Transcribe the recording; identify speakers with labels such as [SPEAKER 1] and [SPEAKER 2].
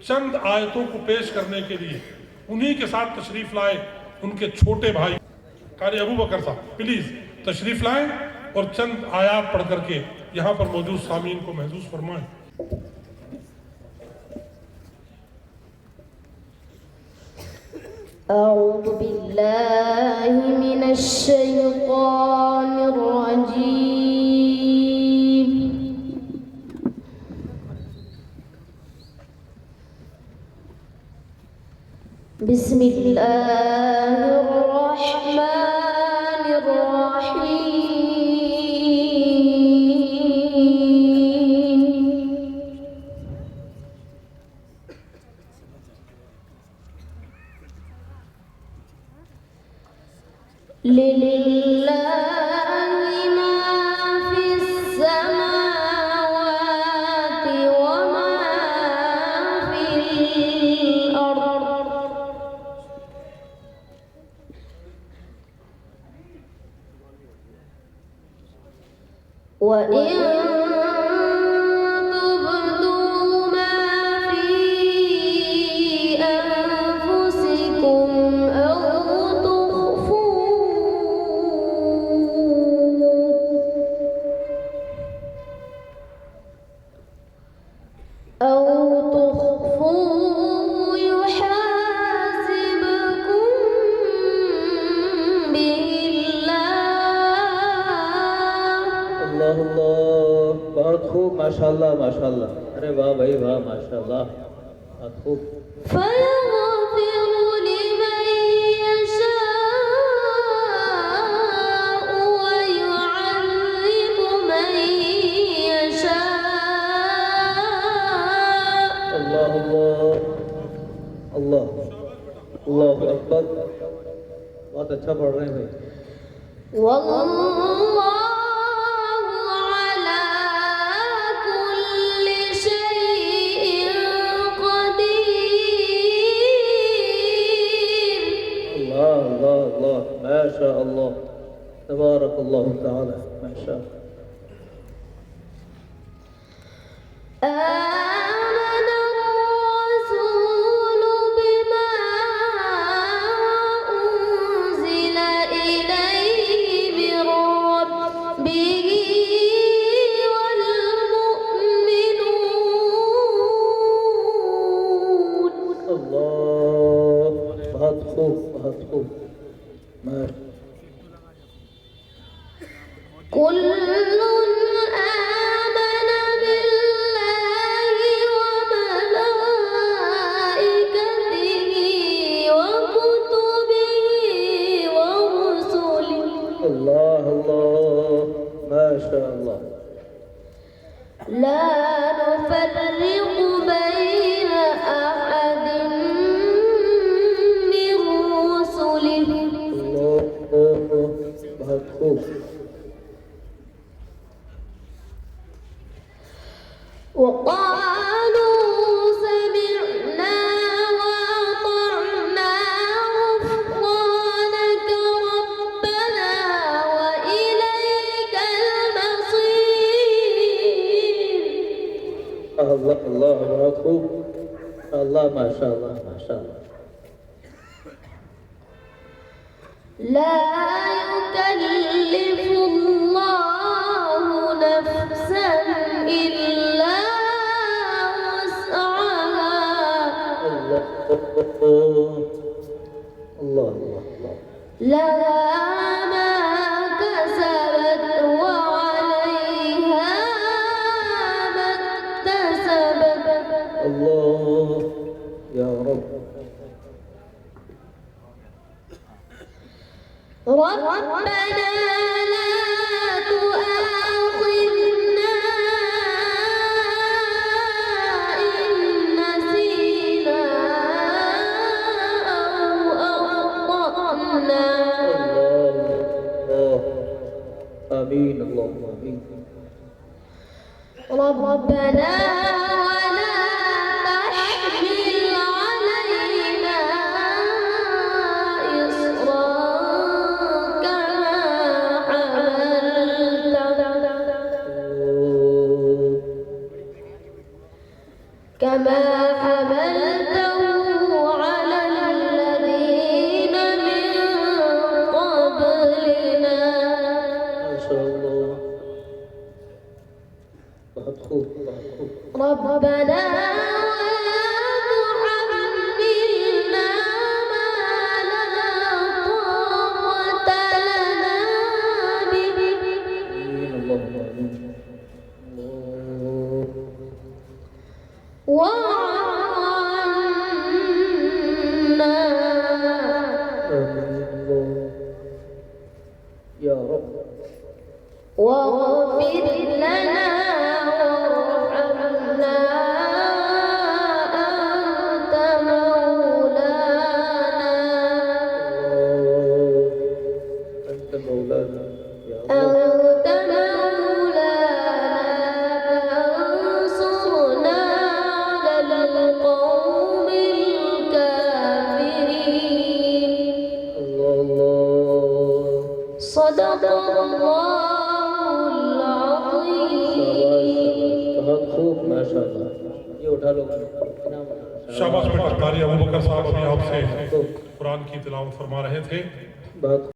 [SPEAKER 1] चंद आयतों को पेश करने के लिए उन्हीं के साथ तशरीफ लाए उनके छोटे भाई कारी अबू बकर साहब प्लीज तशरीफ लाएं और चंद आयात पढ़ करके यहाँ पर मौजूद सामीन को महसूस फरमाएं।
[SPEAKER 2] أعوذ بالله من الشيطان الرجيم بسم الله الرحمن الرحيم لله ما في السماوات وما في الأرض وإن تبدوا ما في أنفسكم أو تخفوه يحاسبكم به
[SPEAKER 3] अल्लाह अल्लाह बहुत खूब माशाल्लाह माशाल्लाह। अरे वाह भाई वाह माशाल्लाह बहुत खूब।
[SPEAKER 2] فيغفر لمن يشاء ويعذب من يشاء
[SPEAKER 3] अल्लाह अल्लाह अल्लाह अल्लाह अकबर। बहुत अच्छा पढ़ रहे हैं भाई।
[SPEAKER 2] والله على كل شيء قدير
[SPEAKER 3] अल्लाह अल्लाह अल्लाह ما شاء الله तबारक अल्लाह ताला ما شاء الله।
[SPEAKER 2] آمن الرسول بما أنزل إليه من ربه والمؤمنون
[SPEAKER 3] अल्लाह बहुत खूब ما
[SPEAKER 2] كل آمن بالله وملائكته وكتبه ورسله
[SPEAKER 3] अल्लाह अल्लाह ما شاء الله।
[SPEAKER 2] لا نفرق بين أحد من رسله
[SPEAKER 3] अल्लाह बहुत खूब।
[SPEAKER 2] وقالوا سمعنا وأطعنا غفرانك ربنا وإليك المصير
[SPEAKER 3] अल्लाह अल्लाह बहुत खूब। अल्लाह माशाल्लाह माशाल्लाह।
[SPEAKER 2] لا يكلف الله نفسا إلا وسعها
[SPEAKER 3] अल्लाह अल्लाह अल्लाह
[SPEAKER 2] لها ما كسبت وعليها ما اكتسبت
[SPEAKER 3] अल्लाह या रब।
[SPEAKER 2] ربنا لا تؤاخذنا إن نسينا أو أخطأنا
[SPEAKER 3] अल्लाह आमीन अल्लाह आमीन।
[SPEAKER 2] ربنا ولا تحمل علينا إصرا كما حملته ربنا ولا تحملنا ما لا طاقة لنا به
[SPEAKER 3] اللهم آمين. الله.
[SPEAKER 2] واعف عنا
[SPEAKER 3] آمين. الله. يا رب.
[SPEAKER 2] واغفر لنا وارحمنا أنت مولانا
[SPEAKER 3] أنت مولانا يا الله.
[SPEAKER 2] أنت مولانا فانصرنا على القوم الكافرين
[SPEAKER 3] الله الله.
[SPEAKER 2] صدق الله العظيم
[SPEAKER 3] बहुत खूब माशाल्लाह. ये उठा लो इनाम.
[SPEAKER 1] शाबाश बेटा। कारी अबू बकर साहब अभी आपसे कुरान की तिलावत फरमा रहे थे।
[SPEAKER 3] बहुत